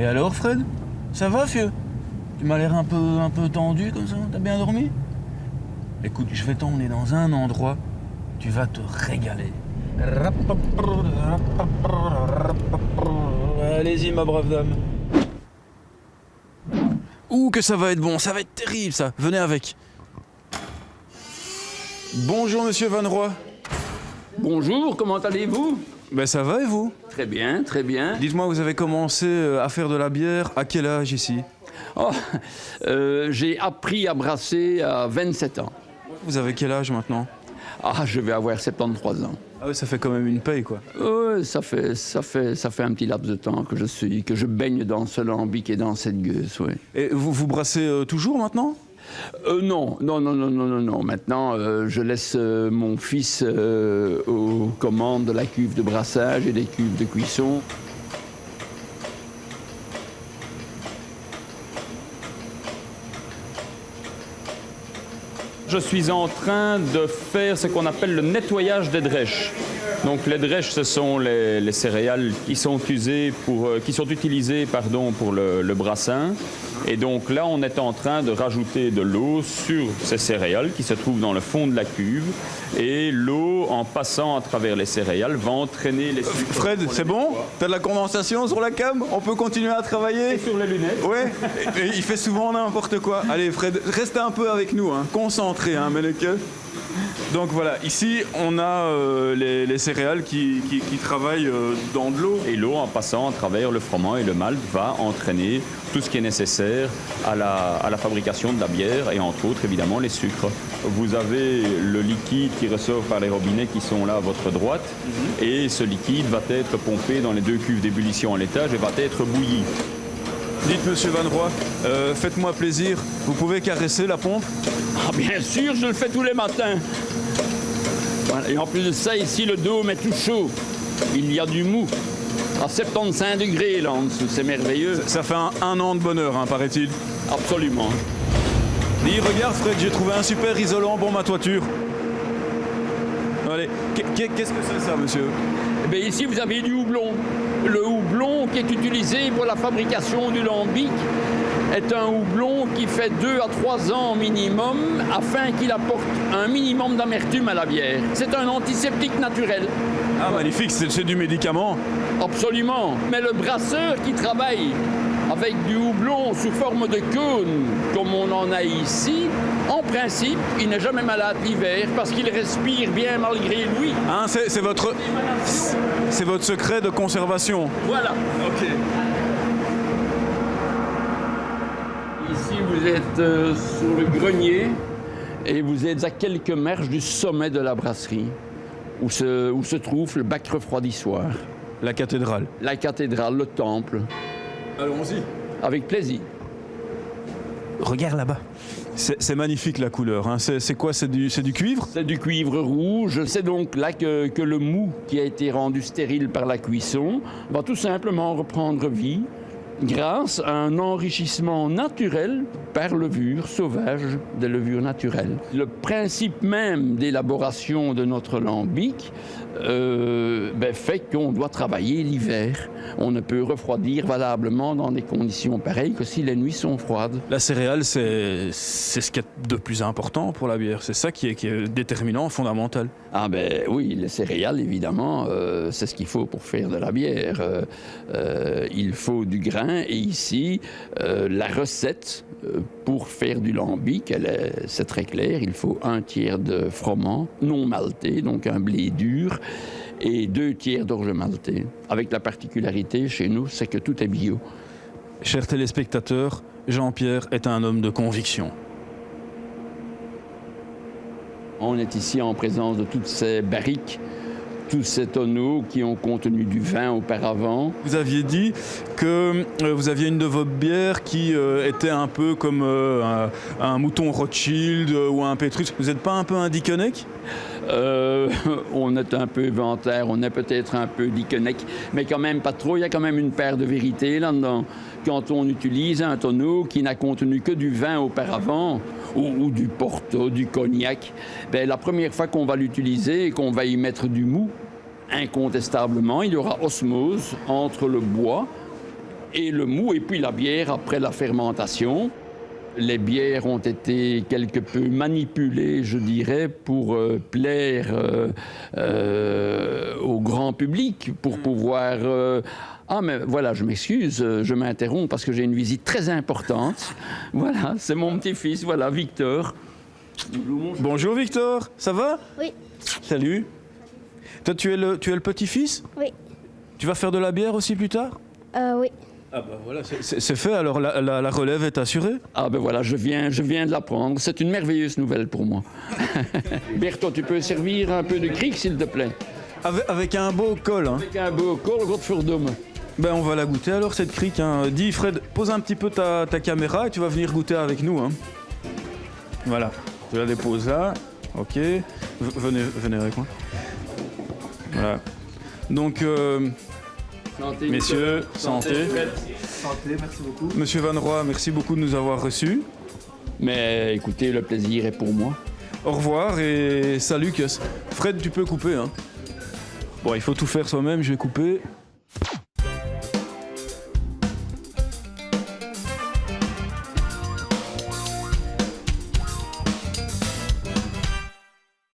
Et alors, Fred? Ça va, vieux? Tu m'as l'air un peu tendu comme ça. T'as bien dormi? Écoute, je vais t'emmener dans un endroit, tu vas te régaler. Allez-y, ma brave dame. Ouh, que ça va être bon, ça va être terrible, ça. Venez avec. Bonjour, monsieur Van Roy. Bonjour, comment allez-vous? Ben, ça va et vous? Très bien, très bien. Dites-moi, vous avez commencé à faire de la bière à quel âge ici? Oh, j'ai appris à brasser à 27 ans. Vous avez quel âge maintenant? Ah, je vais avoir 73 ans. Ah oui, ça fait quand même une paye, quoi. Ça fait un petit laps de temps que je baigne dans ce lambic et dans cette gueuse, oui. Et vous brassez toujours maintenant? Non. Maintenant, je laisse mon fils aux commandes de la cuve de brassage et des cuves de cuisson. Je suis en train de faire ce qu'on appelle le nettoyage des drèches. Donc les drèches, ce sont les céréales qui sont utilisées pour le brassin. Et donc là, on est en train de rajouter de l'eau sur ces céréales qui se trouvent dans le fond de la cuve. Et l'eau, en passant à travers les céréales, va entraîner les sucres. Fred, c'est bon? T'as de la condensation sur la cam? On peut continuer à travailler? Et sur les lunettes. Ouais, et il fait souvent n'importe quoi. Allez, Fred, reste un peu avec nous, hein. Concentré, hein, Méneke. Donc voilà, ici, on a les céréales qui travaillent dans de l'eau. Et l'eau, en passant à travers le froment et le malt, va entraîner tout ce qui est nécessaire à la fabrication de la bière et entre autres, évidemment, les sucres. Vous avez le liquide qui ressort par les robinets qui sont là à votre droite et ce liquide va être pompé dans les deux cuves d'ébullition à l'étage et va être bouilli. Dites, monsieur Van Roy, faites-moi plaisir, vous pouvez caresser la pompe? Ah, bien sûr, je le fais tous les matins. Voilà, et en plus de ça, ici, le dôme est tout chaud. Il y a du mou. À 75 degrés, là, en dessous. C'est merveilleux. Ça fait un an de bonheur, hein, paraît-il. Absolument. Dis, regarde, Fred, j'ai trouvé un super isolant pour ma toiture. Allez, qu'est-ce que c'est ça, monsieur? Eh bien, ici, vous avez du houblon. Le houblon qui est utilisé pour la fabrication du lambic est un houblon qui fait 2 à 3 ans minimum afin qu'il apporte un minimum d'amertume à la bière. C'est un antiseptique naturel. Ah, magnifique, c'est du médicament. Absolument. Mais le brasseur qui travaille avec du houblon sous forme de cône, comme on en a ici, en principe, il n'est jamais malade l'hiver parce qu'il respire bien malgré lui. Hein, c'est votre secret de conservation. Voilà. Ok. Ici, vous êtes sur le grenier et vous êtes à quelques marches du sommet de la brasserie où se trouve le bac refroidissoir. La cathédrale. La cathédrale, le temple. Allons-y. Avec plaisir. Regarde là-bas. C'est magnifique la couleur. Hein. C'est quoi? C'est du cuivre? C'est du cuivre rouge. C'est donc là que le mou qui a été rendu stérile par la cuisson va tout simplement reprendre vie grâce à un enrichissement naturel par levure sauvage, des levures naturelles. Le principe même d'élaboration de notre lambic fait qu'on doit travailler l'hiver. On ne peut refroidir valablement dans des conditions pareilles que si les nuits sont froides. La céréale, c'est ce qu'il y a de plus important pour la bière. C'est ça qui est déterminant, fondamental. Ah ben oui, les céréales, évidemment, c'est ce qu'il faut pour faire de la bière. Il faut du grain et ici, la recette pour faire du lambic, c'est très clair. Il faut 1/3 de froment non malté, donc un blé dur, et 2/3 d'orge maltée. Avec la particularité chez nous, c'est que tout est bio. Chers téléspectateurs, Jean-Pierre est un homme de conviction. On est ici en présence de toutes ces barriques, tous ces tonneaux qui ont contenu du vin auparavant. Vous aviez dit que vous aviez une de vos bières qui était un peu comme un mouton Rothschild ou un Pétrus. Vous n'êtes pas un peu un Dickeneck? On est un peu inventaire, on est peut-être un peu Dickeneck, mais quand même pas trop. Il y a quand même une paire de vérités là-dedans. Quand on utilise un tonneau qui n'a contenu que du vin auparavant, ou du porto, du cognac, ben, la première fois qu'on va l'utiliser et qu'on va y mettre du mou, incontestablement, il y aura osmose entre le bois et le mou, et puis la bière après la fermentation. Les bières ont été quelque peu manipulées, je dirais, pour plaire au grand public, pour pouvoir... Ah, mais voilà, je m'excuse, je m'interromps parce que j'ai une visite très importante. Voilà, c'est mon petit-fils, voilà, Victor. Bonjour Victor, ça va? Oui, Salut. Toi, tu es le petit-fils? oui, Tu vas faire de la bière aussi plus tard? oui. Ah bah voilà, c'est fait, alors la relève est assurée? Ah ben voilà, je viens de l'apprendre. C'est une merveilleuse nouvelle pour moi. Berthaud, tu peux servir un peu de cric, s'il te plaît? Avec un beau col, hein. Avec un beau col, Godverdomme. Ben on va la goûter alors cette crique, hein. Dis Fred, pose un petit peu ta caméra et tu vas venir goûter avec nous, hein. Voilà, tu la déposes là, ok. Venez avec moi. Voilà. Donc, Santé, messieurs, santé. Santé, merci beaucoup. Monsieur Van Roy, merci beaucoup de nous avoir reçus. Mais écoutez, le plaisir est pour moi. Au revoir et salut Cus. Fred, tu peux couper, hein. Bon, il faut tout faire soi-même, je vais couper.